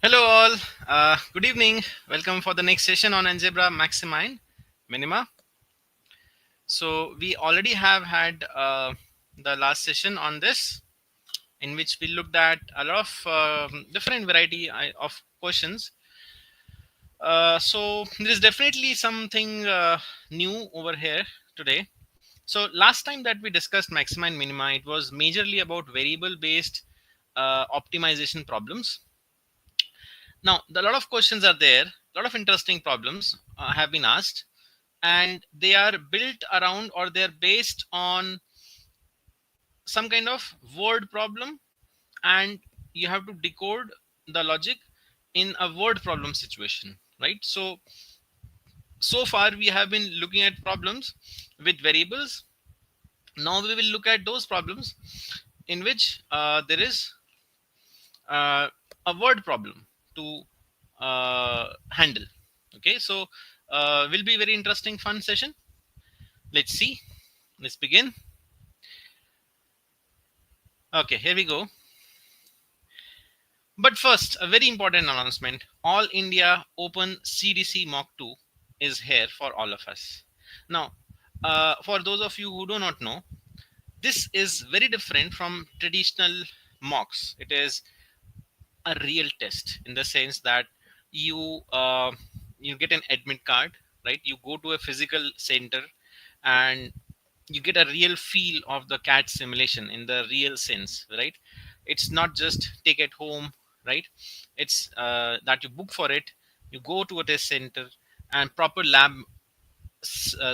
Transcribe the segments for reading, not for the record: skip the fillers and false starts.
Hello all. Good evening. Welcome for the next session on Algebra, Maxima and Minima. So we already have had the last session on this, in which we looked at a lot of different variety of questions. So there is definitely something new over here today. So last time that we discussed Maxima and Minima, it was majorly about variable-based optimization problems. Now, a lot of questions are there, a lot of interesting problems have been asked, and they are built around or they're based on some kind of word problem, and you have to decode the logic in a word problem situation, right? So far we have been looking at problems with variables. Now we will look at those problems in which there is a word problem to handle. Okay, so will be very interesting, fun session. Let's see. Let's begin. Okay, here we go. But first, a very important announcement. All India Open CDC Mock 2 is here for all of us. Now, for those of you who do not know, this is very different from traditional mocks. It is a real test in the sense that you you get an admit card, right? You go to a physical center and you get a real feel of the CAT simulation in the real sense, right? It's not just take at home, right? It's that you book for it, you go to a test center, and proper lab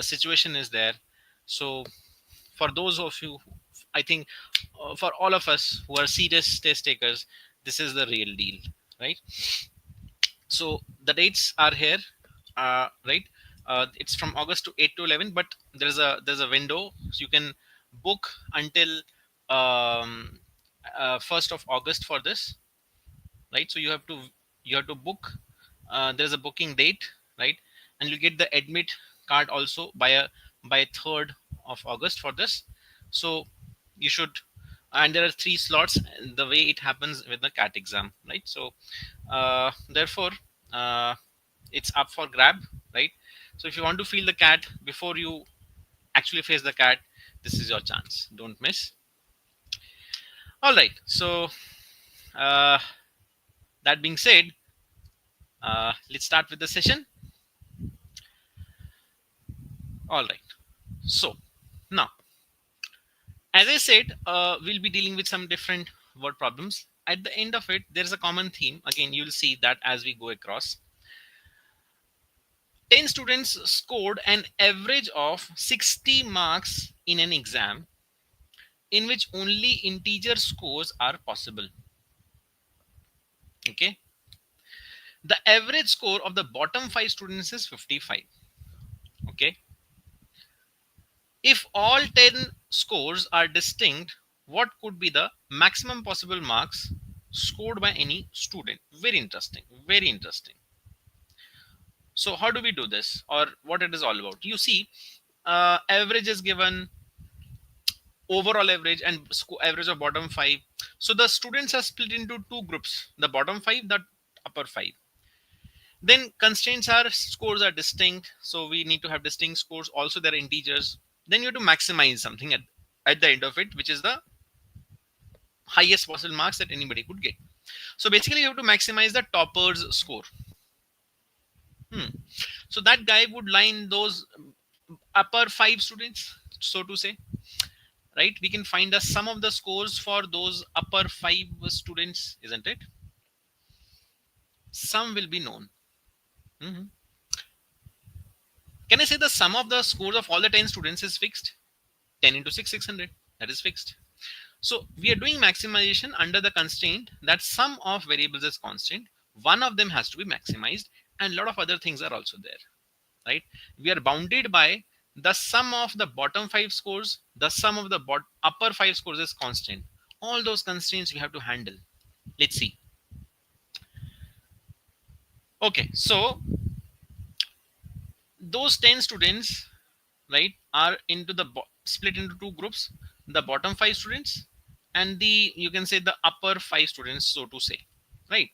situation is there. So for those of you, I think for all of us who are serious test takers, this is the real deal, right? So the dates are here, right? It's from August to 8 to 11, but there's a window, so you can book until um, 1st of August for this, right? So you have to book. There's a booking date, right? And you get the admit card also by 3rd of August for this. So you should, and there are 3 slots the way it happens with the CAT exam, right? So therefore uh, it's up for grab, right? So if you want to feel the CAT before you actually face the CAT, this is your chance, don't miss. All right, so uh, that being said, let's start with the session. All right, so now, as I said, we'll be dealing with some different word problems. At the end of it, there's a common theme. Again, you'll see that as we go across. 10 students scored an average of 60 marks in an exam in which only integer scores are possible. Okay. The average score of the bottom 5 students is 55. Okay. If all 10 scores are distinct, what could be the maximum possible marks scored by any student? Very interesting. Very interesting. So how do we do this, or what it is all about? You see, average is given, overall average, and average of bottom 5. So the students are split into 2 groups: the bottom 5, the upper 5. Then constraints are scores are distinct, so we need to have distinct scores. Also, they're integers. Then you have to maximize something at the end of it, which is the highest possible marks that anybody could get. So basically, you have to maximize the topper's score. So that guy would line those upper 5 students, so to say, right? We can find the sum of the scores for those upper 5 students, isn't it? Sum will be known. Mhm. Can I say the sum of the scores of all the 10 students is fixed? 10 into 6, 600. That is fixed. So we are doing maximization under the constraint that sum of variables is constant. One of them has to be maximized, and a lot of other things are also there, right? We are bounded by the sum of the bottom 5 scores, the sum of the upper 5 scores is constant. All those constraints we have to handle. Let's see. Okay, so those 10 students, right, are into the split into 2 groups: the bottom 5 students and the, you can say, the upper 5 students, so to say, right?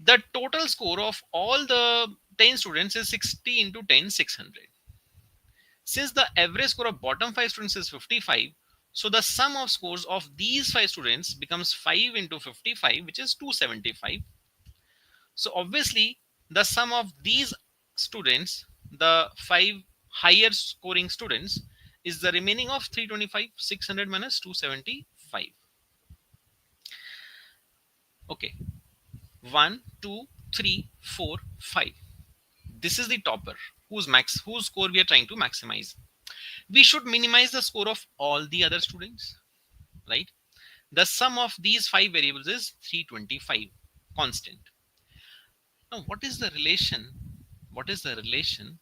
the total score of all the 10 students is 60 into 10, 600. Since the average score of bottom 5 students is 55, so the sum of scores of these 5 students becomes 5 into 55, which is 275. So obviously, the sum of these students, the 5 higher scoring students, is the remaining of 325, 600 minus 275. Okay, 1, 2, 3, 4, 5. This is the topper whose score we are trying to maximize. We should minimize the score of all the other students, right? The sum of these 5 variables is 325 constant. Now, what is the relation? What is the relation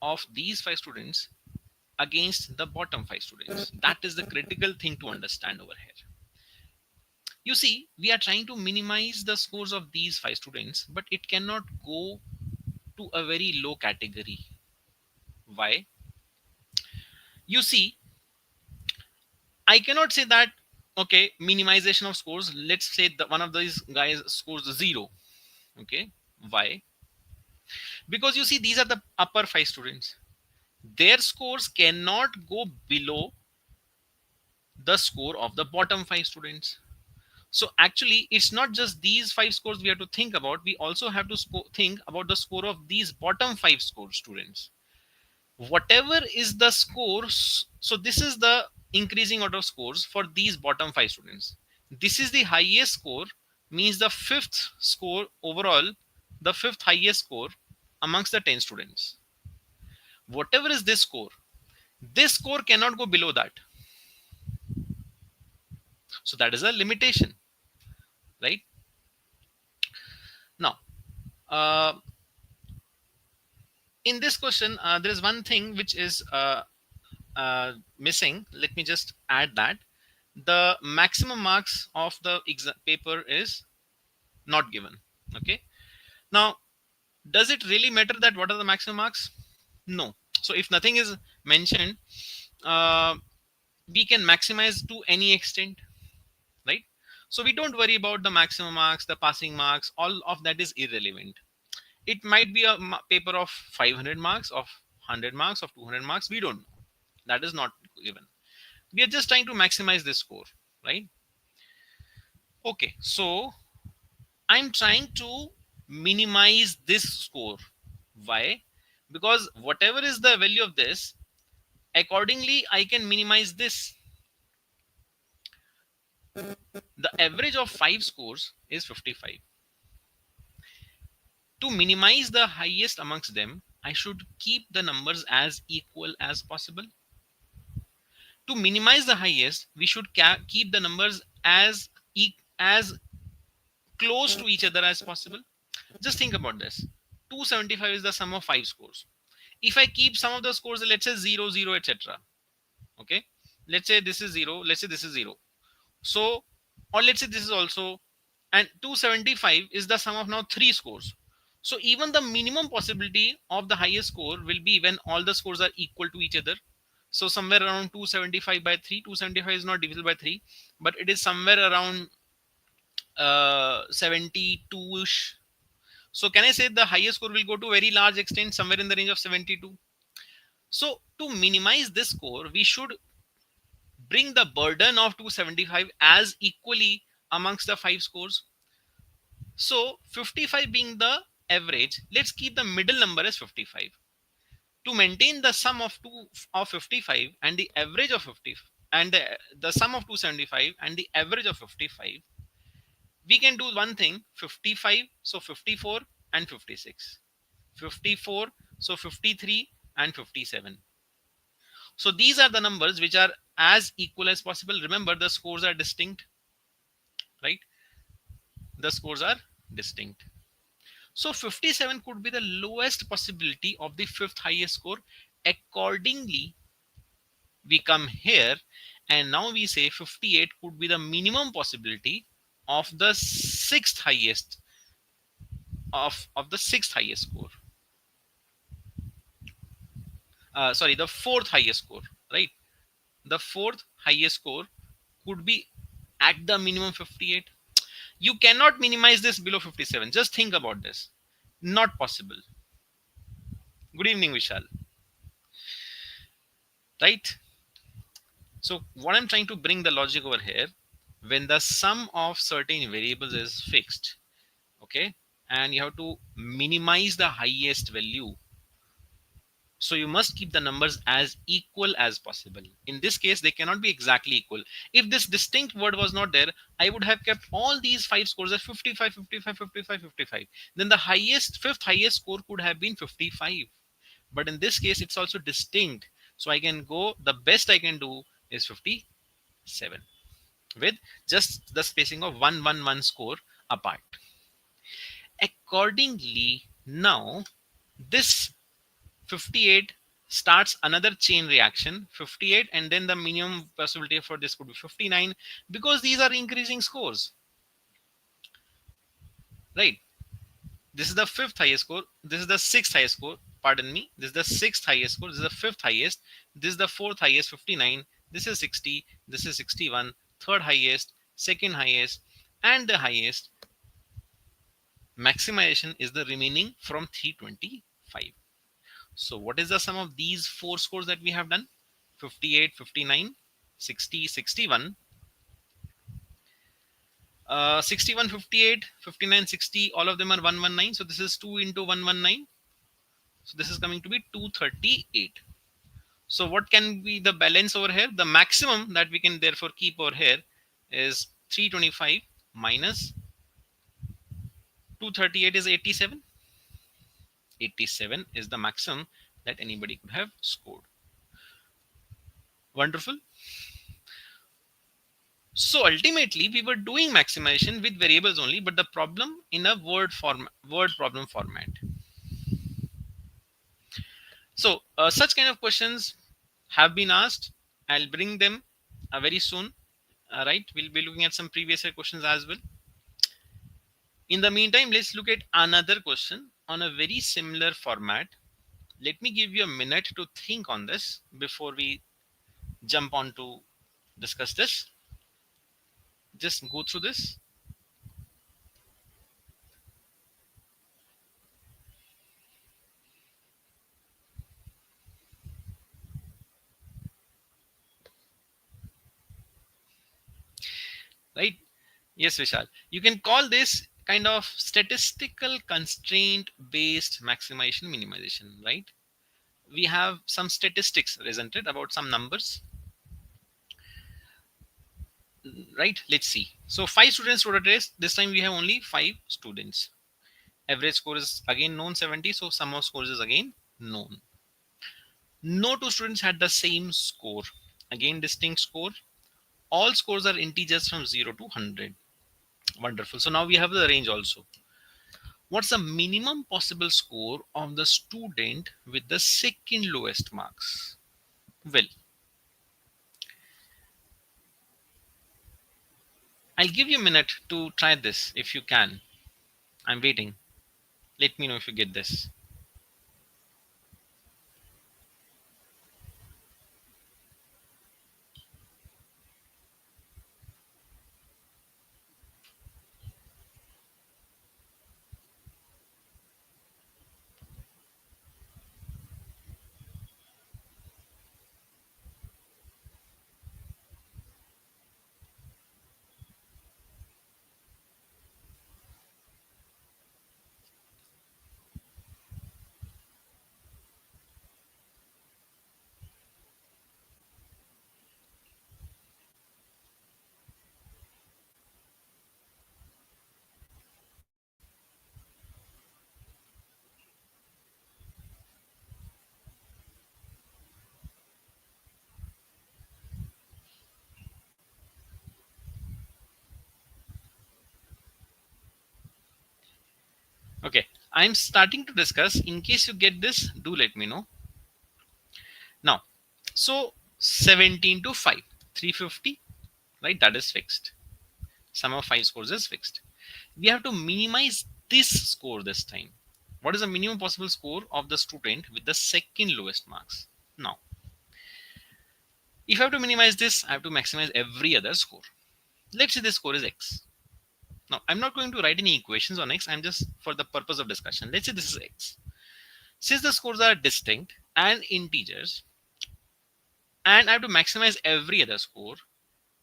of these 5 students against the bottom 5 students? That is the critical thing to understand over here. You see, we are trying to minimize the scores of these 5 students, but it cannot go to a very low category. Why? You see, I cannot say that, okay, minimization of scores, let's say that one of these guys scores 0. Okay, why? Because you see, these are the upper 5 students. Their scores cannot go below the score of the bottom 5 students. So actually, it's not just these 5 scores we have to think about. We also have to think about the score of these bottom 5 score students. Whatever is the scores, so this is the increasing order of scores for these bottom 5 students. This is the highest score, means the fifth score overall, the fifth highest score amongst the 10 students. Whatever is this score cannot go below that. So that is a limitation, right? Now, in this question, there is one thing which is missing. Let me just add that. The maximum marks of the paper is not given. Okay. Now, does it really matter that what are the maximum marks? No. So if nothing is mentioned, we can maximize to any extent, right? So we don't worry about the maximum marks, the passing marks, all of that is irrelevant. It might be a paper of 500 marks, of 100 marks, of 200 marks. We don't know. That is not given. We are just trying to maximize this score, right? Okay, so I'm trying to minimize this score. Why? Because whatever is the value of this, accordingly, I can minimize this. The average of 5 scores is 55. To minimize the highest amongst them, I should keep the numbers as equal as possible. To minimize the highest, we should keep the numbers as close to each other as possible. Just think about this. 275 is the sum of 5 scores. If I keep some of the scores, let's say 0, 0, etc. Okay. Let's say this is 0. Let's say this is 0. So, or let's say this is also, and 275 is the sum of now 3 scores. So even the minimum possibility of the highest score will be when all the scores are equal to each other. So somewhere around 275 by 3. 275 is not divisible by 3, but it is somewhere around 72ish. So can I say the highest score will go to very large extent, somewhere in the range of 72? So to minimize this score, we should bring the burden of 275 as equally amongst the 5 scores. So 55 being the average, let's keep the middle number as 55. To maintain the sum of 55 and the average of 50, and the sum of 275 and the average of 55, we can do one thing: 55, so 54 and 56, 54, so 53 and 57. So these are the numbers which are as equal as possible. Remember, the scores are distinct, right? The scores are distinct. So 57 could be the lowest possibility of the fifth highest score. Accordingly, we come here and now we say 58 could be the minimum possibility of the sixth highest of the sixth highest score. Sorry, the fourth highest score, right? The fourth highest score could be at the minimum 58. You cannot minimize this below 57. Just think about this. Not possible. Good evening, Vishal. Right? So what I'm trying to bring the logic over here, when the sum of certain variables is fixed, okay, and you have to minimize the highest value, so you must keep the numbers as equal as possible. In this case, they cannot be exactly equal. If this distinct word was not there, I would have kept all these five scores as 55, 55, 55, 55. Then the highest, fifth highest score could have been 55. But in this case, it's also distinct. So I can go, the best I can do is 57 with just the spacing of 111 score apart. Accordingly, now this 58 starts another chain reaction, 58, and then the minimum possibility for this could be 59, because these are increasing scores, right? This is the fifth highest score, this is the sixth highest score, pardon me, this is the sixth highest score, this is the fifth highest, this is the fourth highest, 59, this is 60, this is 61, third highest, second highest, and the highest. Maximization is the remaining from 325. So what is the sum of these four scores that we have done? 58, 59, 60, 61. 61, 58, 59, 60, all of them are 119. So this is 2 into 119. So this is coming to be 238. So what can be the balance over here? The maximum that we can therefore keep over here is 325 minus 238 is 87. 87 is the maximum that anybody could have scored. Wonderful. So ultimately, we were doing maximization with variables only, but the problem in a word problem format. So such kind of questions have been asked. I'll bring them very soon. Right, we'll be looking at some previous year questions as well. In the meantime, let's look at another question on a very similar format. Let me give you a minute to think on this before we jump on to discuss this. Just go through this. Right? Yes, Vishal. You can call this kind of statistical constraint based maximization minimization, right? We have some statistics presented about some numbers, right? Let's see. So 5 students wrote a test. This time we have only 5 students. Average score is again known 70. So sum of scores is again known. No two students had the same score. Again, distinct score. All scores are integers from 0 to 100. Wonderful. So now we have the range also. What's the minimum possible score of the student with the second lowest marks? Well, I'll give you a minute to try this if you can. I'm waiting. Let me know if you get this. Okay, I'm starting to discuss. In case you get this, do let me know. Now, so 17 to 5, 350, right? That is fixed. Sum of 5 scores is fixed. We have to minimize this score this time. What is the minimum possible score of the student with the second lowest marks? Now, if I have to minimize this, I have to maximize every other score. Let's say this score is X. Now, I'm not going to write any equations on x. I'm just for the purpose of discussion. Let's say this is x. Since the scores are distinct and integers, and I have to maximize every other score,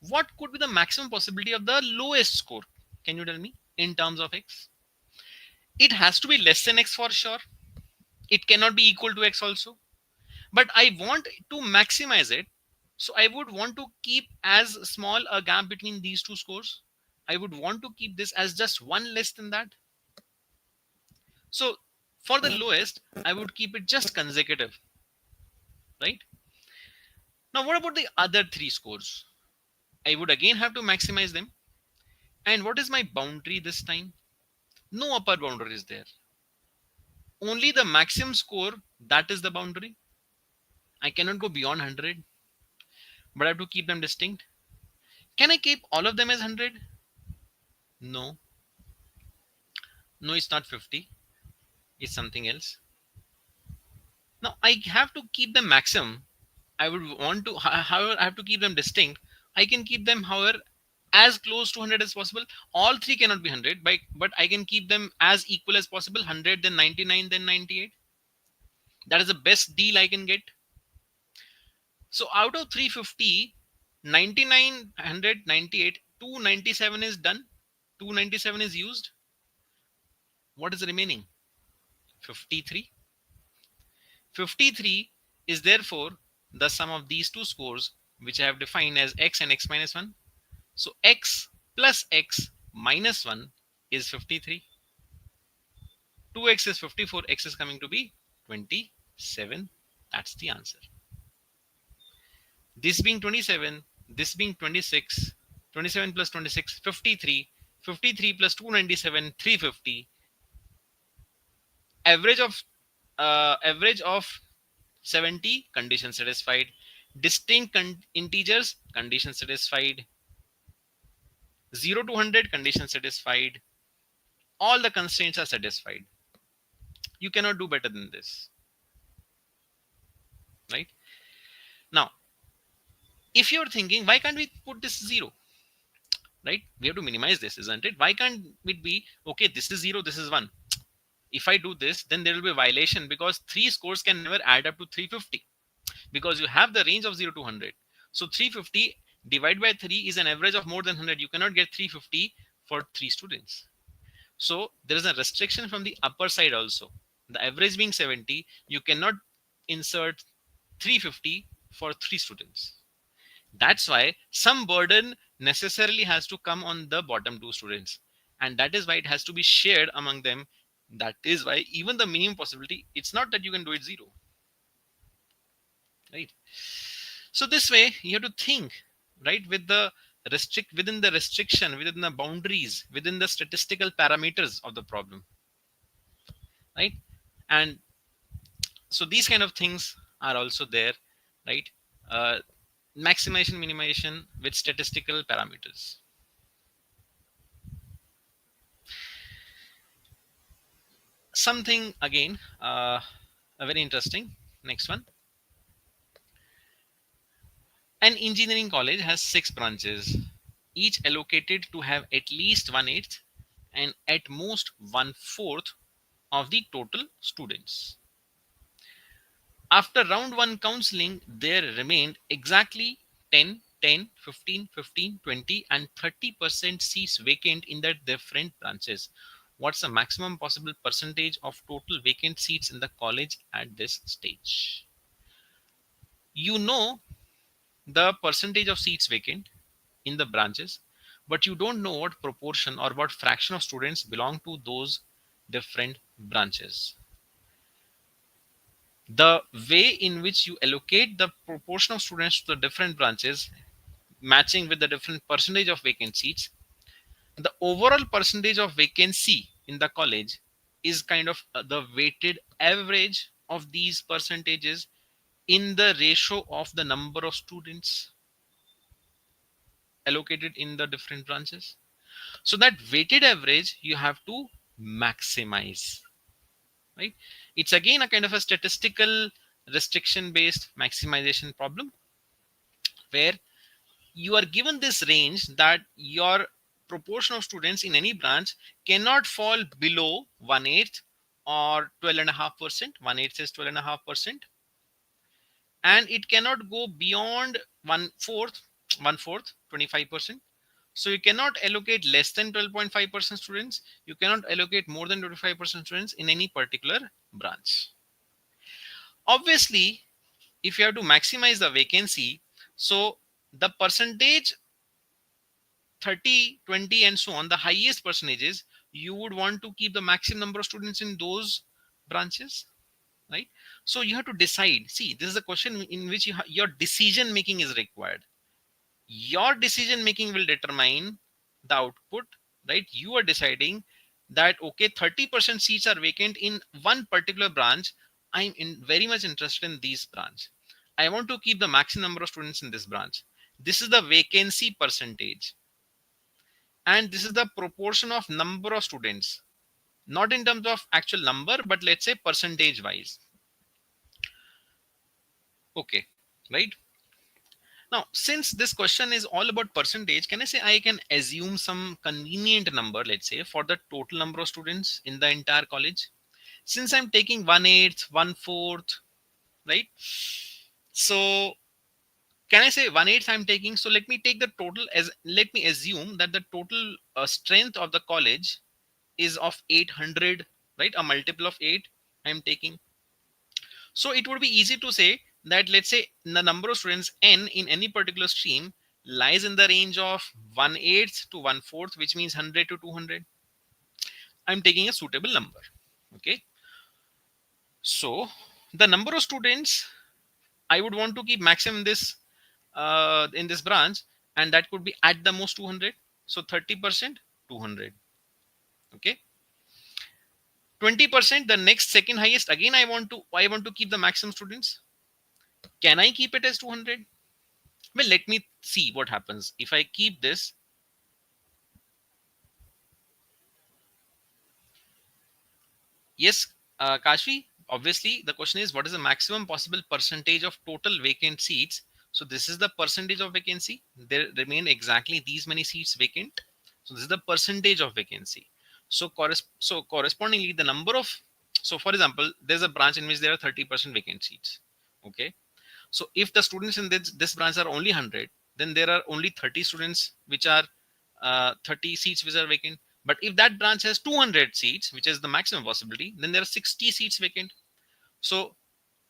what could be the maximum possibility of the lowest score? Can you tell me in terms of x? It has to be less than x for sure. It cannot be equal to x also. But I want to maximize it. So I would want to keep as small a gap between these two scores. I would want to keep this as just one less than that. So for the lowest, I would keep it just consecutive, right? Now, what about the other three scores? I would again have to maximize them. And what is my boundary this time? No upper boundary is there. Only the maximum score, that is the boundary. I cannot go beyond 100, but I have to keep them distinct. Can I keep all of them as 100? No. No, it's not 50. It's something else. Now, I have to keep them maximum. I would want to, however, I have to keep them distinct. I can keep them, however, as close to 100 as possible. All three cannot be 100, but I can keep them as equal as possible. 100, then 99, then 98. That is the best deal I can get. So out of 350, 99, 100, 98, 297 is done. 297 is used. What is remaining? 53. 53 is therefore the sum of these two scores, which I have defined as x and x minus 1. So x plus x minus 1 is 53. 2x is 54. X is coming to be 27. That's the answer. This being 27, this being 26, 27 plus 26, 53, 53 plus 297, 350. Average of 70, condition satisfied. Distinct integers, condition satisfied. 0 to 100, condition satisfied. All the constraints are satisfied. You cannot do better than this, right? Now, if you're thinking, why can't we put this 0? Right? We have to minimize this, isn't it? Why can't it be, okay, this is 0, this is 1. If I do this, then there will be a violation because 3 scores can never add up to 350 because you have the range of 0 to 100. So 350 divided by 3 is an average of more than 100. You cannot get 350 for 3 students. So there is a restriction from the upper side also. The average being 70, you cannot insert 350 for 3 students. That's why some burden necessarily has to come on the bottom 2 students. And that is why it has to be shared among them. That is why even the minimum possibility, it's not that you can do it 0. Right? So this way you have to think, right, with the within the restriction, within the boundaries, within the statistical parameters of the problem. Right? And so these kind of things are also there, right? Maximization, minimization with statistical parameters. Something again, a very interesting. Next one. An engineering college has 6 branches, each allocated to have at least 1/8 and at most 1/4 of the total students. After round 1 counseling, there remained exactly 10, 10, 15, 15, 20 and 30% seats vacant in the different branches. What's the maximum possible percentage of total vacant seats in the college at this stage? You know the percentage of seats vacant in the branches, but you don't know what proportion or what fraction of students belong to those different branches. The way in which you allocate the proportion of students to the different branches, matching with the different percentage of vacant seats, the overall percentage of vacancy in the college is kind of the weighted average of these percentages in the ratio of the number of students allocated in the different branches. So that weighted average you have to maximize, right? It's again a kind of a statistical restriction based maximization problem where you are given this range that your proportion of students in any branch cannot fall below 1/8 or 12.5%. 1/8 is 12.5%, and it cannot go beyond 1/4, 25%. So you cannot allocate less than 12.5% students. You cannot allocate more than 25% students in any particular branch. Obviously, if you have to maximize the vacancy, so the percentage 30, 20, and so on, the highest percentages, you would want to keep the maximum number of students in those branches, right? So you have to decide. See, this is a question in which your decision making is required. Your decision making will determine the output, right? You are deciding that, okay, 30% seats are vacant in one particular branch. Very much interested in this branch. I want to keep the maximum number of students in this branch. This is the vacancy percentage. And this is the proportion of number of students, not in terms of actual number, but let's say percentage wise. Okay, right? Now, since this question is all about percentage, can I say I can assume some convenient number, let's say, for the total number of students in the entire college? Since I'm taking 1/8, 1/4, right? So can I say 1/8 I'm taking? So let me take the total as, let me assume that the total strength of the college is of 800, right? A multiple of 8 I'm taking. So it would be easy to say that, let's say, the number of students n in any particular stream lies in the range of 1/8 to 1/4, which means 100 to 200. I'm taking a suitable number. Okay. So the number of students I would want to keep maximum in this branch, and that could be at the most 200. So 30%, 200. Okay. 20%, the next second highest. Again, I want to keep the maximum students. Can I keep it as 200? Well, let me see what happens if I keep this. Yes, Kashi, obviously the question is, what is the maximum possible percentage of total vacant seats? So this is the percentage of vacancy. There remain exactly these many seats vacant. So this is the percentage of vacancy. So correspondingly, the number of, so for example, there's a branch in which there are 30% vacant seats. Okay. So if the students in this branch are only 100, then there are only 30 students which are 30 seats which are vacant. But if that branch has 200 seats, which is the maximum possibility, then there are 60 seats vacant. So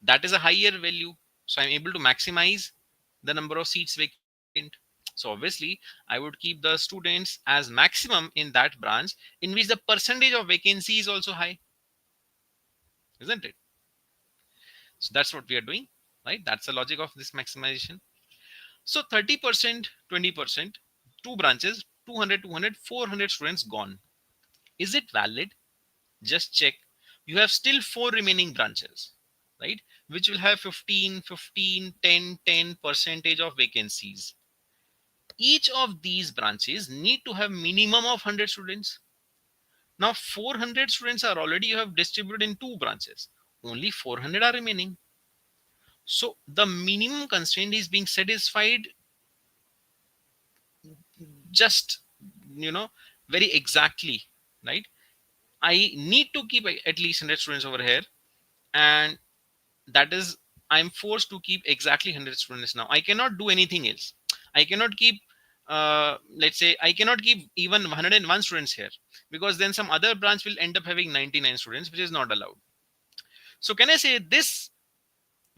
that is a higher value. So I'm able to maximize the number of seats vacant. So obviously, I would keep the students as maximum in that branch in which the percentage of vacancy is also high, isn't it? So that's what we are doing, right? That's the logic of this maximization. So 30%, 20%, two branches, 200, 200, 400 students gone. Is it valid? Just check. You have still 4 remaining branches, right? Which will have 15, 15, 10, 10 percentage of vacancies. Each of these branches need to have minimum of 100 students. Now 400 students are already you have distributed in 2 branches. Only 400 are remaining. So the minimum constraint is being satisfied just, very exactly, right? I need to keep at least 100 students over here, and that is, I'm forced to keep exactly 100 students. Now I cannot do anything else. I cannot keep let's say I cannot keep even 101 students here, because then some other branch will end up having 99 students, which is not allowed. So can I say this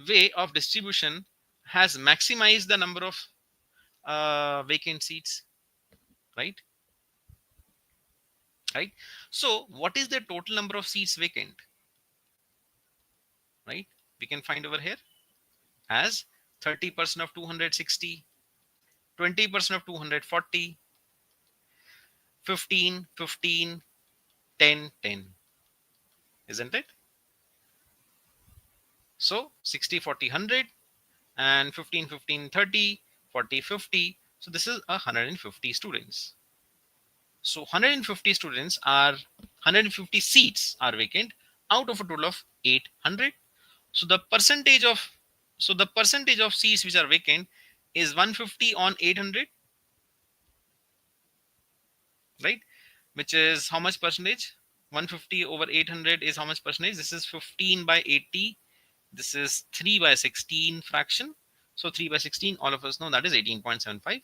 way of distribution has maximized the number of vacant seats, right? Right. So what is the total number of seats vacant, right? We can find over here as 30% of 260, 20% of 240, 15, 15, 10, 10, isn't it? So 60, 40, 100, and 15, 15, 30, 40, 50. So this is 150 students. So 150 students are 150 seats are vacant out of a total of 800. So the percentage of seats which are vacant is 150 on 800. right? Which is how much percentage? 150 over 800 is how much percentage? This is 15 by 80. This is 3 by 16 fraction. So 3 by 16, all of us know that is 18.75%.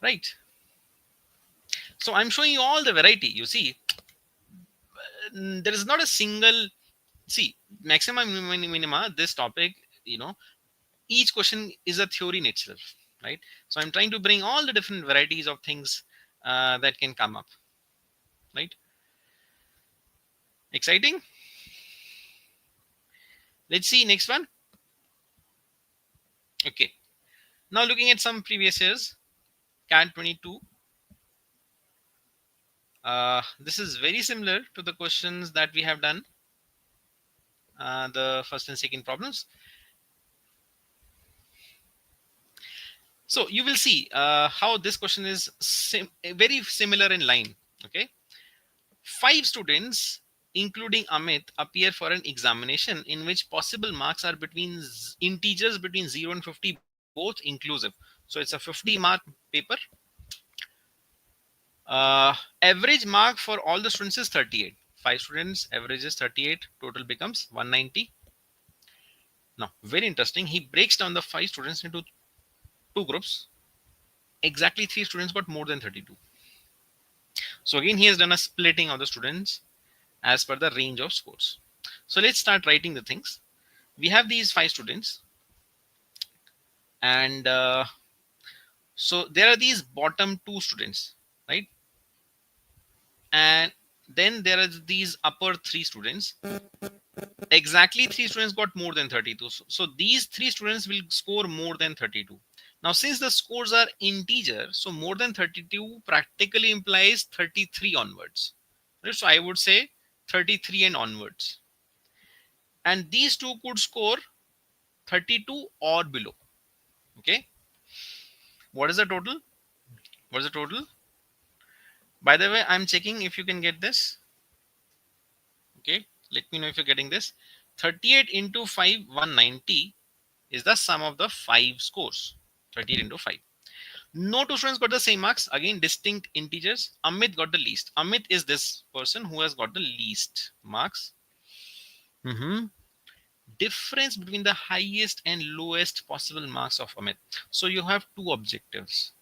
Right. So I'm showing you all the variety. You see, there is not a single, see, maxima minima, this topic, each question is a theory in itself, right? So I'm trying to bring all the different varieties of things that can come up, right? Exciting. Let's see next one. Okay, now looking at some previous years, CAT 22. This is very similar to the questions that we have done, the first and second problems. So you will see how this question is very similar in line. Okay, 5 students, including Amit, appear for an examination in which possible marks are between integers between 0 and 50, both inclusive. So it's a 50 mark paper. Average mark for all the students is 38. 5 students, average is 38, total becomes 190. Now, very interesting. He breaks down the 5 students into 2 groups. Exactly 3 students got more than 32. So again, he has done a splitting of the students as per the range of scores. So let's start writing the things. We have these 5 students, and so there are these bottom 2 students, right? And then there are these upper 3 students. Exactly 3 students got more than 32. So these 3 students will score more than 32. Now, since the scores are integer, so more than 32 practically implies 33 onwards. Right? So I would say 33 and onwards. And these two could score 32 or below. Okay. What is the total? What is the total? By the way, I'm checking if you can get this. Okay. Let me know if you're getting this. 38 into 5, 190 is the sum of the 5 scores. 38 into 5. No 2 students got the same marks. Again, distinct integers. Amit got the least. Amit is this person who has got the least marks. Difference between the highest and lowest possible marks of Amit. So you have 2 objectives.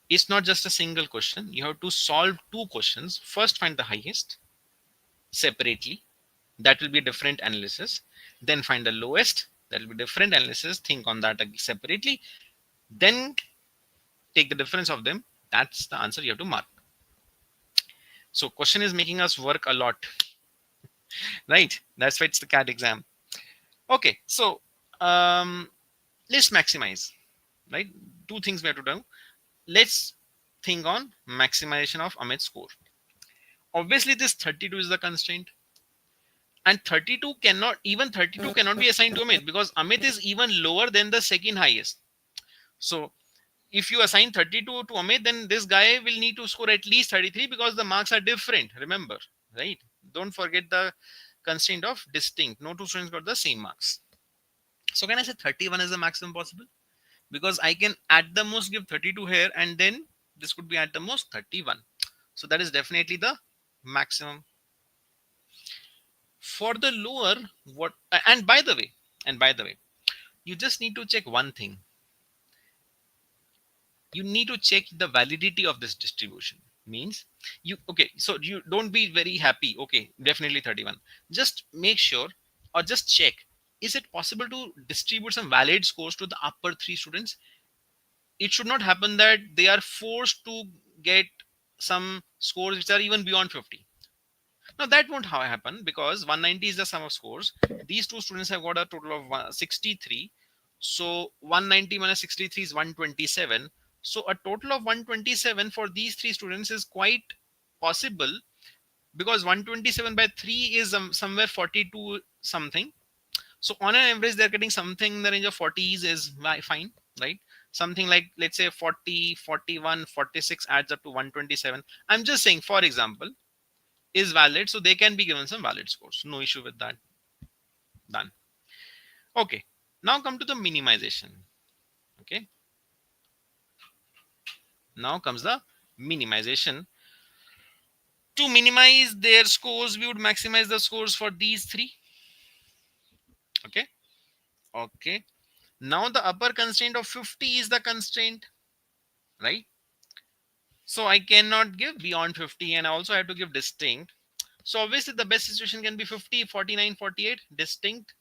It's not just a single question. You have to solve 2 questions. First, find the highest separately. That will be a different analysis. Then find the lowest. That will be different analysis. Think on that separately. Then take the difference of them. That's the answer you have to mark. So question is making us work a lot, right? That's why it's the CAT exam. Okay, so let's maximize, right? 2 things we have to do. Let's think on maximization of Amit's score. Obviously, this 32 is the constraint, and 32 cannot be assigned to Amit because Amit is even lower than the second highest. So if you assign 32 to Amit, then this guy will need to score at least 33 because the marks are different. Remember, right? Don't forget the constraint of distinct. No 2 students got the same marks. So can I say 31 is the maximum possible? Because I can at the most give 32 here, and then this could be at the most 31. So that is definitely the maximum. For the lower, what? And by the way, you just need to check one thing. You need to check the validity of this distribution. Means so you don't be very happy. Okay, definitely 31. Just make sure or just check, is it possible to distribute some valid scores to the upper 3 students? It should not happen that they are forced to get some scores which are even beyond 50. Now that won't happen because 190 is the sum of scores. These 2 students have got a total of 63. So 190 minus 63 is 127. So a total of 127 for these 3 students is quite possible because 127 by 3 is somewhere 42 something. So on an average, they're getting something in the range of 40s is fine, right? Something like, let's say 40, 41, 46 adds up to 127. I'm just saying, for example, is valid. So they can be given some valid scores. No issue with that. Done. Okay. Now come to the minimization. Okay. Now comes the minimization. To minimize their scores, we would maximize the scores for these three. Okay. Okay. Now the upper constraint of 50 is the constraint, right? So I cannot give beyond 50, and I also have to give distinct. So obviously the best situation can be 50, 49, 48, distinct,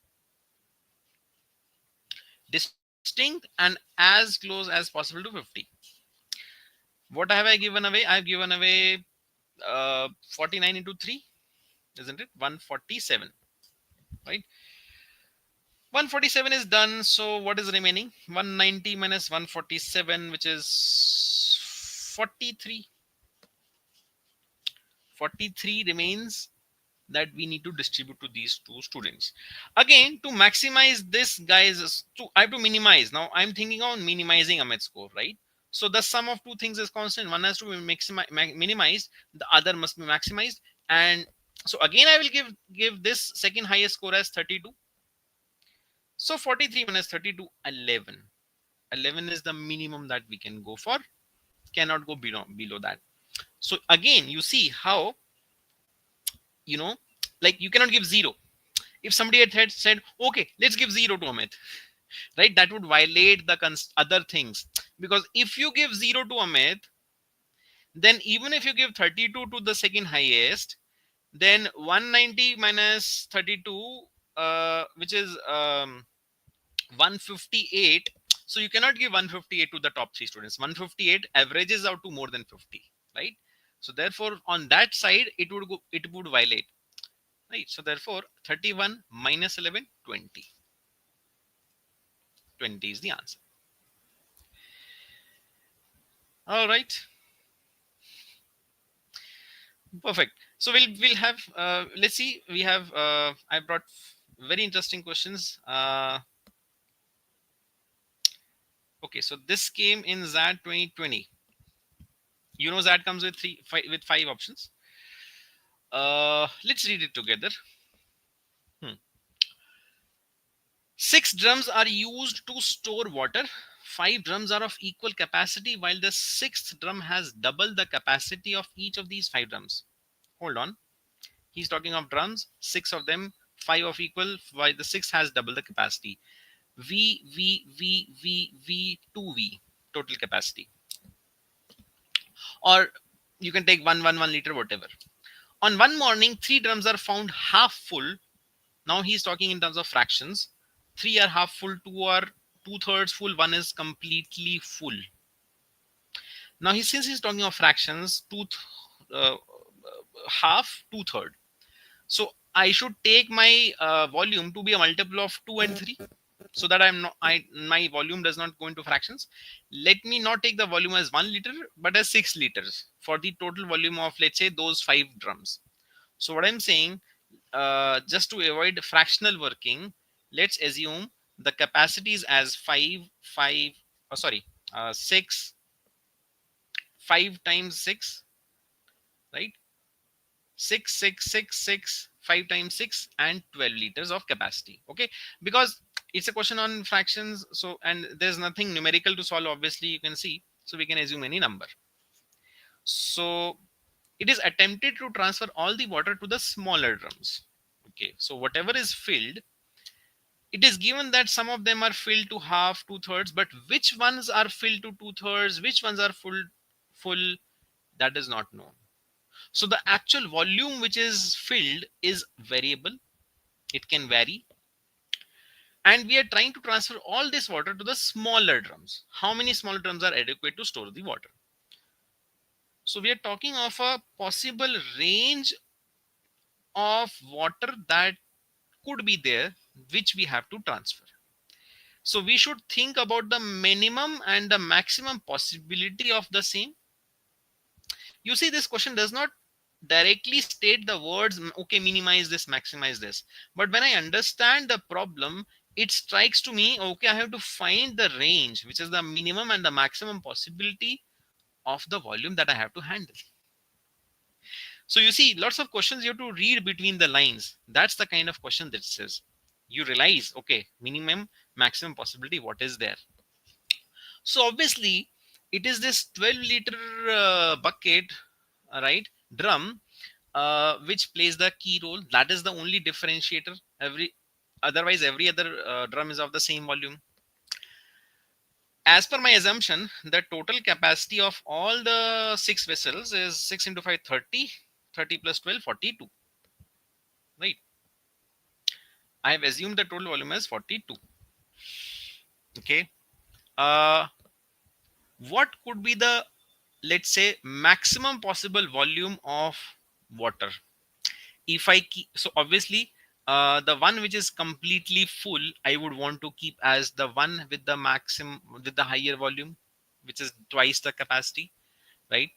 distinct, and as close as possible to 50. What have I given away? I've given away 49 into 3, isn't it? 147, right? 147 is done. So what is remaining? 190 minus 147, which is 43. 43 remains that we need to distribute to these two students. Again, to maximize this, guys, I have to minimize. Now I'm thinking on minimizing Amit's score, right? So the sum of two things is constant. One has to be minimized, the other must be maximized. And so again, I will give this second highest score as 32. So 43 minus 32, 11. 11 is the minimum that we can go for. Cannot go below that. So again, you see how, you know, like you cannot give 0. If somebody had said, okay, let's give 0 to Amit, right? That would violate the other things. Because if you give 0 to Amit, then even if you give 32 to the second highest, then 190 minus 32, which is 158. So you cannot give 158 to the top three students. 158 averages out to more than 50, right? So therefore, on that side, it would violate, right? So therefore, 31 minus 11, 20. 20 is the answer. All right, perfect. So we'll have let's see. We have I brought very interesting questions. Okay, so this came in ZAD 2020. You know ZAD comes with with 5 options. Let's read it together. 6 drums are used to store water. 5 drums are of equal capacity, while the 6th drum has double the capacity of each of these 5 drums. Hold on. He's talking of drums, 6 of them, 5 of equal, while the 6th has double the capacity. V, 2V, total capacity. Or you can take 1 liter, whatever. On one morning, 3 drums are found half full. Now he's talking in terms of fractions. 3 are half full, 2 are 2/3 full, 1 is completely full. Now since he's talking of fractions, half, 2/3. So I should take my volume to be a multiple of 2 and 3, so that my volume does not go into fractions. Let me not take the volume as 1 liter, but as 6 liters for the total volume of, let's say, those 5 drums. So what I'm saying, just to avoid fractional working, let's assume the capacities as 6, 5 times 6, right? 6, 6, 6, 6, 5 times 6, and 12 liters of capacity. Okay, because it's a question on fractions, so, and there's nothing numerical to solve, obviously, you can see, so we can assume any number. So it is attempted to transfer all the water to the smaller drums. Okay, so whatever is filled, it is given that some of them are filled to half, 2/3, but which ones are filled to 2/3, which ones are full, that is not known. So the actual volume which is filled is variable. It can vary. And we are trying to transfer all this water to the smaller drums. How many smaller drums are adequate to store the water? So we are talking of a possible range of water that could be there, which we have to transfer. So we should think about the minimum and the maximum possibility of the same. You see, this question does not directly state the words, okay, minimize this, maximize this. But when I understand the problem, it strikes to me, okay, I have to find the range, which is the minimum and the maximum possibility of the volume that I have to handle. So you see, lots of questions you have to read between the lines. That's the kind of question that says, you realize, okay, minimum, maximum possibility, what is there? So obviously, it is this 12-liter bucket, right, drum, which plays the key role. That is the only differentiator. Otherwise every other drum is of the same volume. As per my assumption, the total capacity of all the 6 vessels is 6 into 5, 30, 30 plus 12, 42, right? I have assumed the total volume is 42. Okay. Uh, what could be the, let's say, maximum possible volume of water? If I keep, so obviously, the one which is completely full, I would want to keep as the one with the maximum, with the higher volume, which is twice the capacity, right?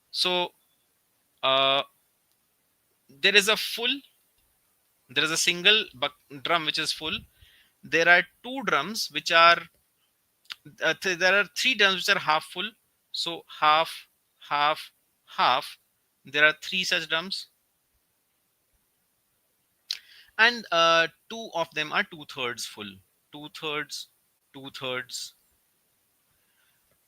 So uh, there is a full, there is a single drum which is full. There are two drums which are, there are three drums which are half full. So half, half, half. There are three such drums, and two of them are two-thirds full. Two-thirds, two-thirds.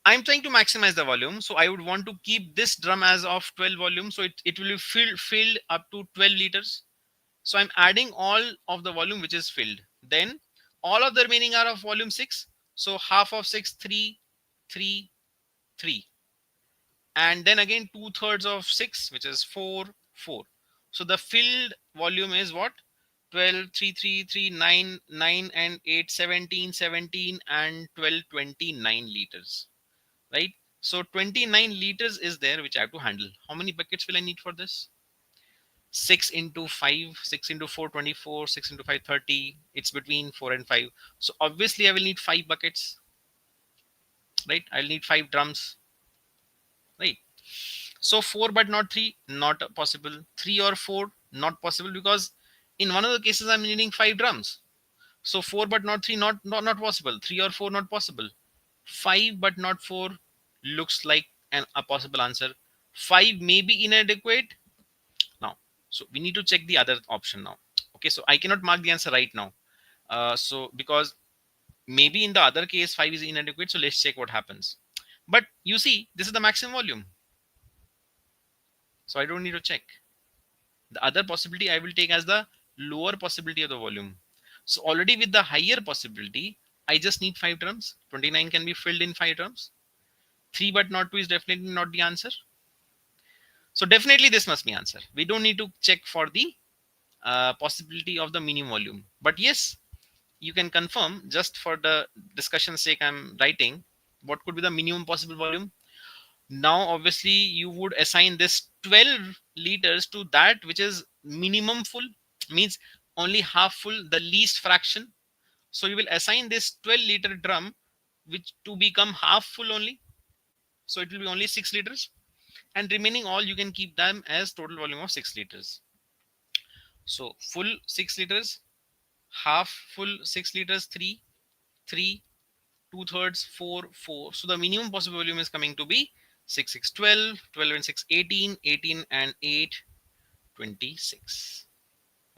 I'm trying to maximize the volume, so I would want to keep this drum as of 12 volume, so it will be filled up to 12 liters. So I'm adding all of the volume which is filled. Then all of the remaining are of volume 6. So half of 6, 3, 3, 3. And then again two-thirds of 6, which is 4, 4. So the filled volume is what? 12, 3, 3, 3, 9, 9 and 8, 17, 17 and 12, 29 liters. Right? So 29 liters is there which I have to handle. How many buckets will I need for this? 6 into 5, 6 into 4, 24, 6 into 5, 30. It's between 4 and 5. So obviously I will need 5 buckets, right? I'll need 5 drums, right? So 4 but not 3, not possible. 3 or 4, not possible, because in one of the cases I'm needing 5 drums. So 4 but not 3, not possible. 3 or 4, not possible. 5 but not 4 looks like a possible answer. 5 may be inadequate. Now, so we need to check the other option now. Okay, so I cannot mark the answer right now. So because maybe in the other case 5 is inadequate, so let's check what happens. But you see, this is the maximum volume, so I don't need to check. The other possibility I will take as the lower possibility of the volume. So already with the higher possibility, I just need 5 drums. 29 can be filled in 5 drums. 3 but not 2 is definitely not the answer. So definitely this must be answer. We don't need to check for the possibility of the minimum volume. But yes, you can confirm, just for the discussion's sake I'm writing, what could be the minimum possible volume. Now obviously you would assign this 12 liters to that which is minimum full, means only half full, the least fraction. So you will assign this 12-liter drum which to become half full only, so it will be only 6 liters, and remaining all you can keep them as total volume of 6 liters. So full 6 liters, half full 6 liters, 3, 3, two-thirds, 4, 4. So the minimum possible volume is coming to be 6, 6, 12, 12 and 6, 18, 18 and 8, 26.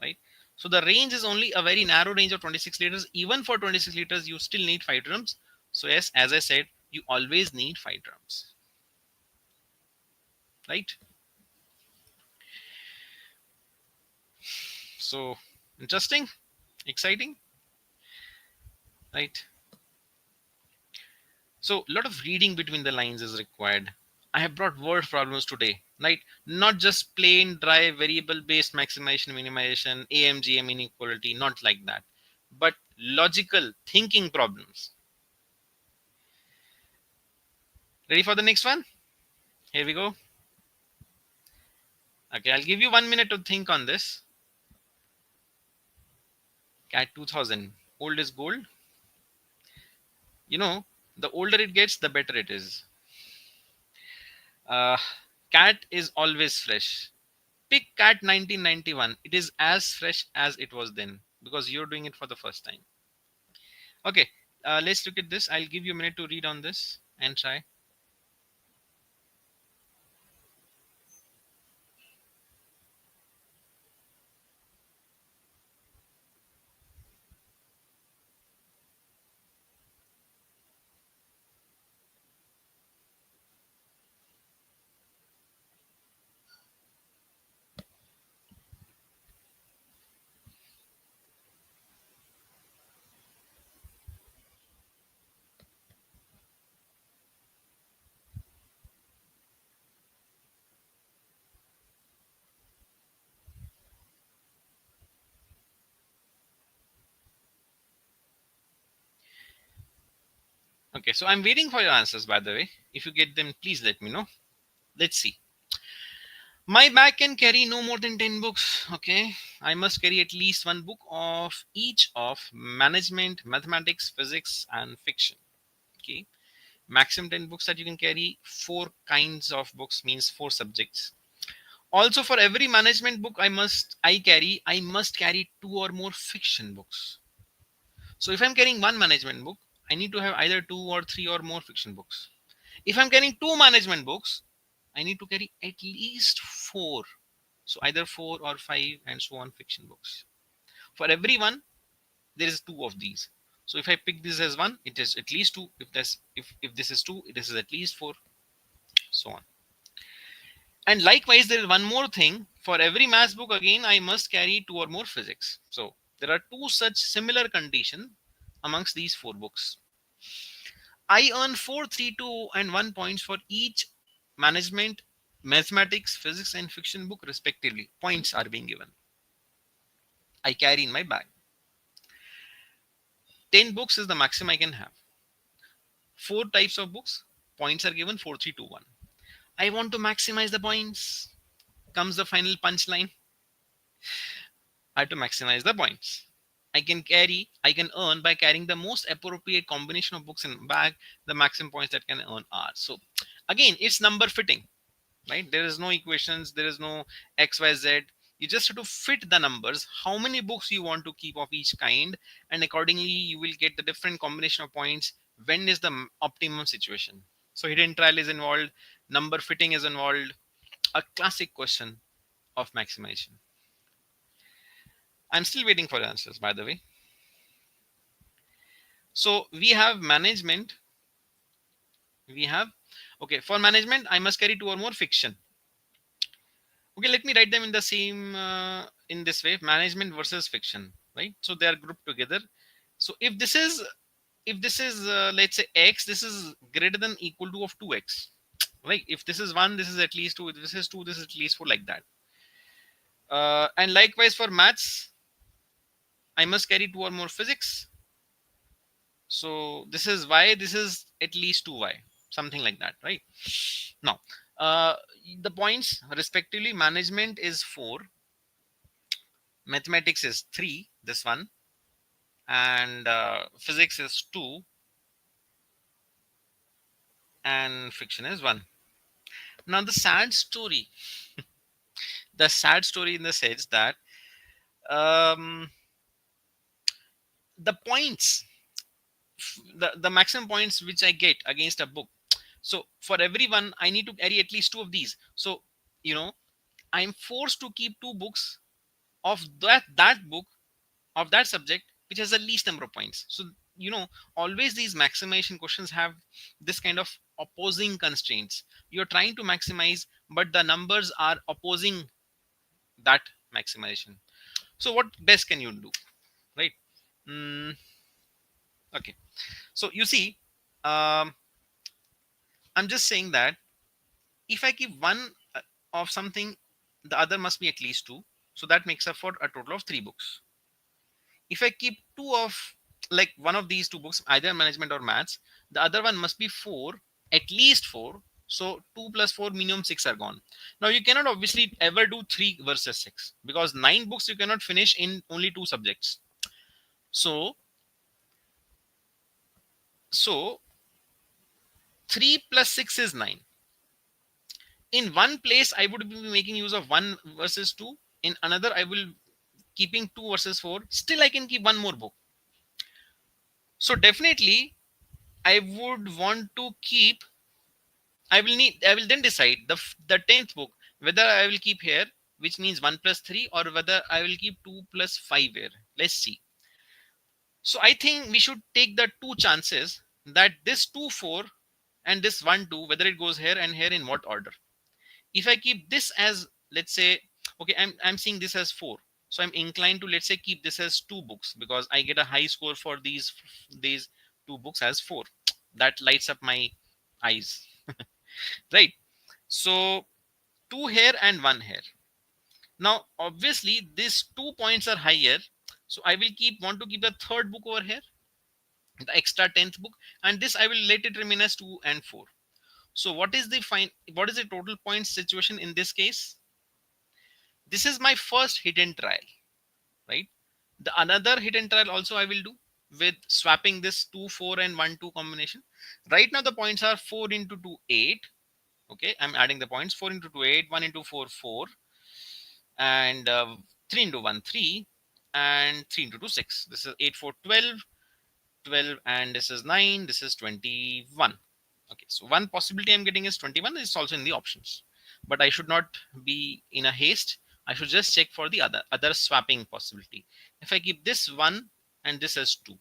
Right? So the range is only a very narrow range of 26 liters. Even for 26 liters, you still need 5 drums. So yes, as I said, you always need 5 drums. Right? So interesting, exciting, right? So a lot of reading between the lines is required. I have brought word problems today, right? Not just plain dry variable based maximization, minimization, AMGM inequality, not like that, but logical thinking problems. Ready for the next one? Here we go. Okay, I'll give you 1 minute to think on this. CAT 2000, old is gold. You know, the older it gets, the better it is. Uh, CAT is always fresh. Pick CAT 1991. It is as fresh as it was then, because you're doing it for the first time. Okay, let's look at this. I'll give you a minute to read on this and try. Okay, so I'm waiting for your answers, by the way. If you get them, please let me know. Let's see. My bag can carry no more than 10 books. Okay, I must carry at least one book of each of management, mathematics, physics, and fiction. Okay, maximum 10 books that you can carry. Four kinds of books means four subjects. Also, for every management book I must carry two or more fiction books. So if I'm carrying one management book, I need to have either two or three or more fiction books. If I'm carrying two management books, I need to carry at least four. So either four or five and so on fiction books. For every one, there is two of these. So if I pick this as one, it is at least two. If this is two, this is at least four, so on. And likewise, there is one more thing. For every maths book, again, I must carry two or more physics. So there are two such similar conditions amongst these four books. I earn 4, 3, 2, and 1 points for each management, mathematics, physics, and fiction book, respectively. Points are being given. I carry in my bag. 10 books is the maximum I can have. 4 types of books, points are given 4, 3, 2, 1. I want to maximize the points. Comes the final punchline. I have to maximize the points. I can earn by carrying the most appropriate combination of books in bag. The maximum points that can earn are. So again, it's number fitting, right? There is no equations, there is no X, Y, Z. You just have to fit the numbers, how many books you want to keep of each kind, and accordingly you will get the different combination of points when is the optimum situation. So hidden trial is involved, number fitting is involved, a classic question of maximization. I'm still waiting for answers, by the way. So we have management. Okay, for management, I must carry two or more fiction. Okay, let me write them in the same, in this way, management versus fiction, right? So they are grouped together. So if this is, let's say X, this is greater than equal to of 2X, right? If this is 1, this is at least 2, if this is 2, this is at least 4, like that. And likewise for maths, I must carry two or more physics. So this is Y, this is at least 2Y, something like that, right? Now, the points respectively, management is 4, mathematics is 3, this one, and physics is 2, and fiction is 1. Now the sad story, in the sense that the points, the maximum points which I get against a book, so for everyone I need to carry at least two of these. So I'm forced to keep two books of that book of that subject which has the least number of points. So always these maximization questions have this kind of opposing constraints. You're trying to maximize, but the numbers are opposing that maximization. So what best can you do, right? Okay, so you see, I'm just saying that if I keep one of something, the other must be at least two, so that makes up for a total of 3 books. If I keep two of, like, one of these 2 books, either management or maths, the other one must be 4, at least 4. So 2 plus 4, minimum 6 are gone. Now you cannot obviously ever do 3 versus 6, because 9 books you cannot finish in only 2 subjects. So 3 plus 6 is 9. In one place I would be making use of 1 versus 2. In another I will keeping 2 versus 4. Still I can keep one more book. So definitely I would want to keep, I will then decide the 10th book whether I will keep here, which means 1 plus 3, or whether I will keep 2 plus 5 here. Let's see. So I think we should take the 2 chances that this 2 4 and this 1 2, whether it goes here and here, in what order. If I keep this as, let's say, okay, I'm seeing this as 4, so I'm inclined to, let's say, keep this as 2 books, because I get a high score for these 2 books as 4. That lights up my eyes. Right? So 2 here and 1 here. Now obviously these 2 points are higher, so I will want to keep the 3rd book over here. the extra 10th book, and this I will let it remain as 2 and 4. So what is the total points situation in this case? This is my first hidden trial, right? The another hidden trial also I will do with swapping this 2 4 and 1 2 combination. Right now the points are 4 into 2 8. Okay, I'm adding the points. 4 into 2 8, 1 into 4 4, and 3 into 1 3, and 3 into 2 6. This is 8 4 12, 12, and this is 9, this is 21. Okay, so one possibility I'm getting is 21. It's also in the options, but I should not be in a haste. I should just check for the other swapping possibility. If I keep this 1 and this as 2,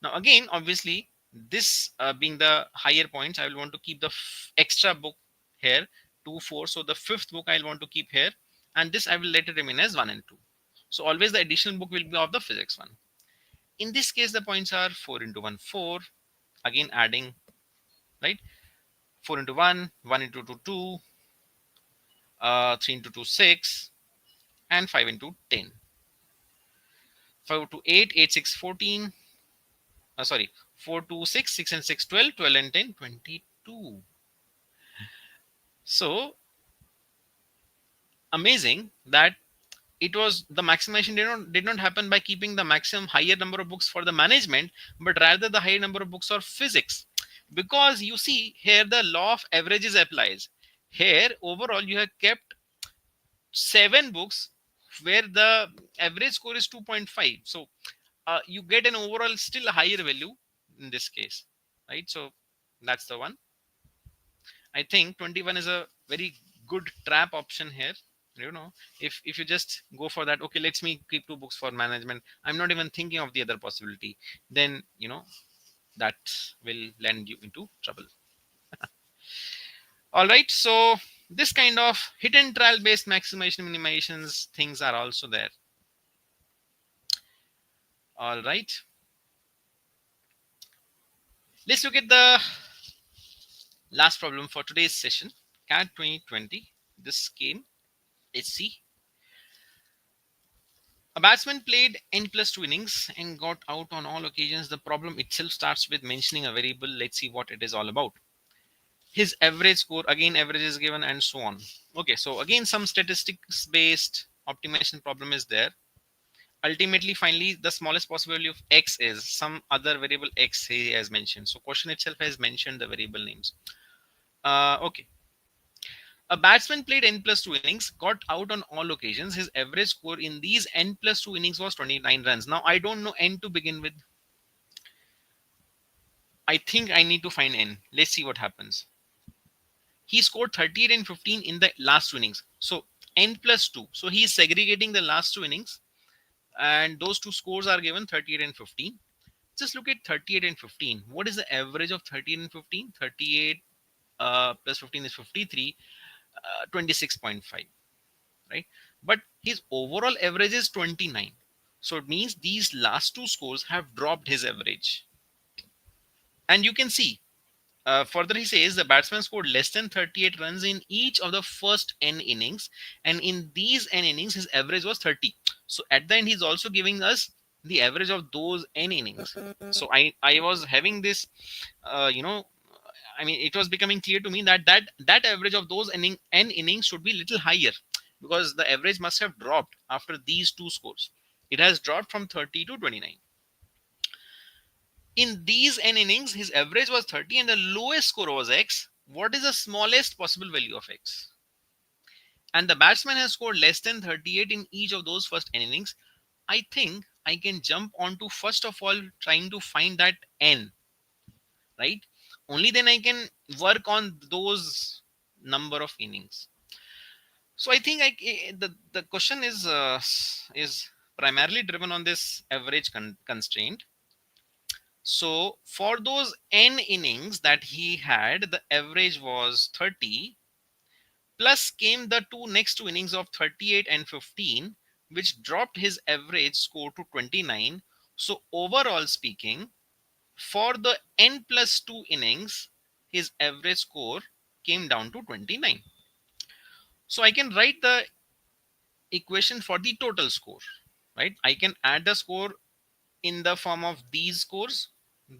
now again obviously this being the higher points, I will want to keep the extra book here, 2 4. So the fifth book I'll want to keep here, and this I will let it remain as 1 and 2. So always the additional book will be of the physics one. In this case the points are 4 into 1 4, again adding, right? 4 into 1, 1 into 2 2, 3 into 2 6, and 5 into 10. 5 to 8 8 6 14, sorry, 4 to 6 6 and 6 12, 12 and 10 22. So amazing that it was the maximization did not happen by keeping the maximum higher number of books for the management, but rather the higher number of books for physics. Because you see here the law of averages applies. Here overall you have kept 7 books where the average score is 2.5. So you get an overall still higher value in this case, right? So that's the one. I think 21 is a very good trap option here. You know, if you just go for that, okay, let's me keep 2 books for management, I'm not even thinking of the other possibility, then that will land you into trouble. All right, so this kind of hidden trial based maximization minimizations things are also there. All right, let's look at the last problem for today's session. CAT 2020. This came. Let's see. A batsman played n plus 2 innings and got out on all occasions. The problem itself starts with mentioning a variable. Let's see what it is all about. His average score, again average is given, and so on. Okay, so again some statistics based optimization problem is there. Ultimately, finally, the smallest possible value of x is some other variable x he has mentioned. So question itself has mentioned the variable names. Okay. A batsman played n plus 2 innings, got out on all occasions. His average score in these n plus 2 innings was 29 runs. Now, I don't know n to begin with. I think I need to find n. Let's see what happens. He scored 38 and 15 in the last 2 innings. So, n plus 2. So, he is segregating the last 2 innings. And those 2 scores are given 38 and 15. Just look at 38 and 15. What is the average of 38 and 15? 38 plus 15 is 53, 26.5. Right, but his overall average is 29, so it means these last 2 scores have dropped his average. And you can see further he says the batsman scored less than 38 runs in each of the first n innings, and in these n innings his average was 30. So at the end he's also giving us the average of those n innings. So I was having this I mean, it was becoming clear to me that average of those n innings should be little higher, because the average must have dropped after these 2 scores. It has dropped from 30 to 29. In these n innings, his average was 30 and the lowest score was x. What is the smallest possible value of x? And the batsman has scored less than 38 in each of those first n innings. I think I can jump onto first of all trying to find that n, right? Only then I can work on those number of innings. So I think the question is primarily driven on this average constraint. So for those n innings that he had, the average was 30. Plus came the next two innings of 38 and 15, which dropped his average score to 29. So overall speaking, for the n plus 2 innings, his average score came down to 29. So I can write the equation for the total score, right? I can add the score in the form of these scores,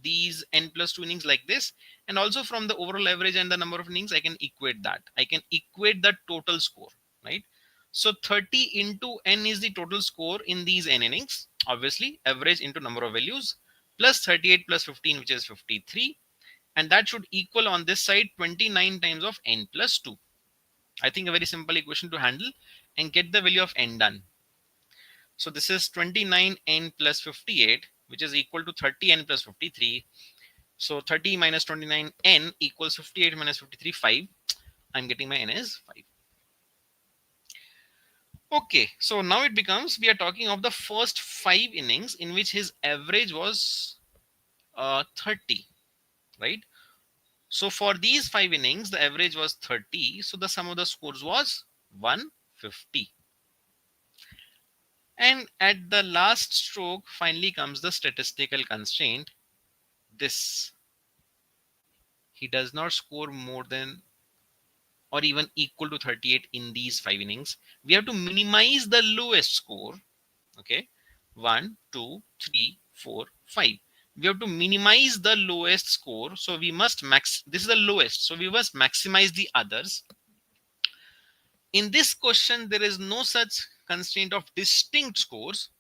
these n plus 2 innings like this, and also from the overall average and the number of innings I can equate that. I can equate the total score, right? So 30 into n is the total score in these n innings, obviously average into number of values, plus 38 plus 15, which is 53, and that should equal on this side 29 times of n plus 2. I think a very simple equation to handle and get the value of n done. So this is 29n plus 58, which is equal to 30n plus 53. So 30 minus 29n equals 58 minus 53, 5. I'm getting my n is 5. Okay, so now it becomes, we are talking of the first 5 innings in which his average was 30, right? So for these 5 innings, the average was 30. So the sum of the scores was 150. And at the last stroke, finally comes the statistical constraint. This, he does not score more than or even equal to 38 in these 5 innings. We have to minimize the lowest score. Okay, 1, 2, 3, 4, 5. We have to minimize the lowest score. So we must this is the lowest. So we must maximize the others. In this question, there is no such constraint of distinct scores.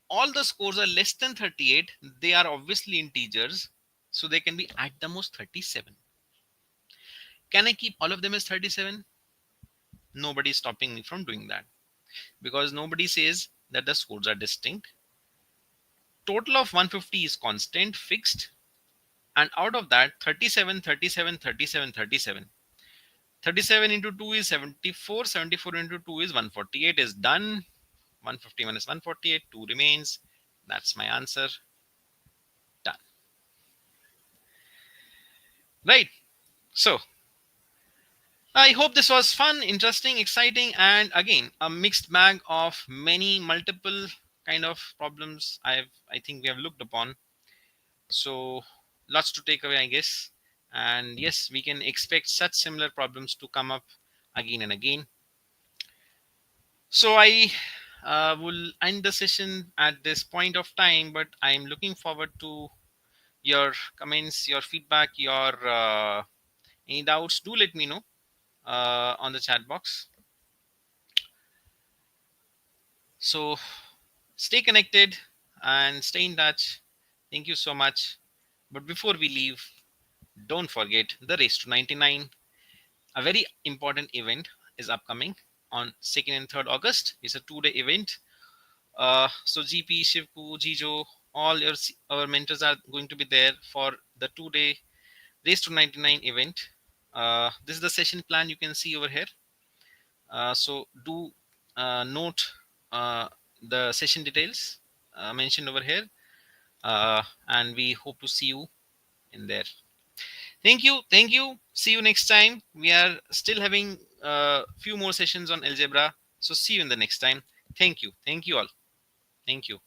All the scores are less than 38. They are obviously integers. So they can be at the most 37. Can I keep all of them as 37? Nobody is stopping me from doing that, because nobody says that the scores are distinct. Total of 150 is constant, fixed, and out of that 37, 37, 37, 37. 37 into 2 is 74, 74 into 2 is 148, is done. 150 minus 148, 2 remains. That's my answer. Done. Right. So I hope this was fun, interesting, exciting, and again a mixed bag of many multiple kind of problems I think we have looked upon. So lots to take away, I guess. And yes, we can expect such similar problems to come up again and again. So I will end the session at this point of time, but I'm looking forward to your comments, your feedback, your any doubts. Do let me know on the chat box. So stay connected and stay in touch. Thank you so much. But before we leave, don't forget the race to 99. A very important event is upcoming on 2nd and 3rd August. It's a 2-day event. So GP, Shivku, Jijo, all our mentors are going to be there for the 2-day race to 99 event. This is the session plan you can see over here. So do note the session details mentioned over here, and we hope to see you in there. Thank you. See you next time. We are still having a few more sessions on algebra, so see you in the next time. Thank you all. Thank you.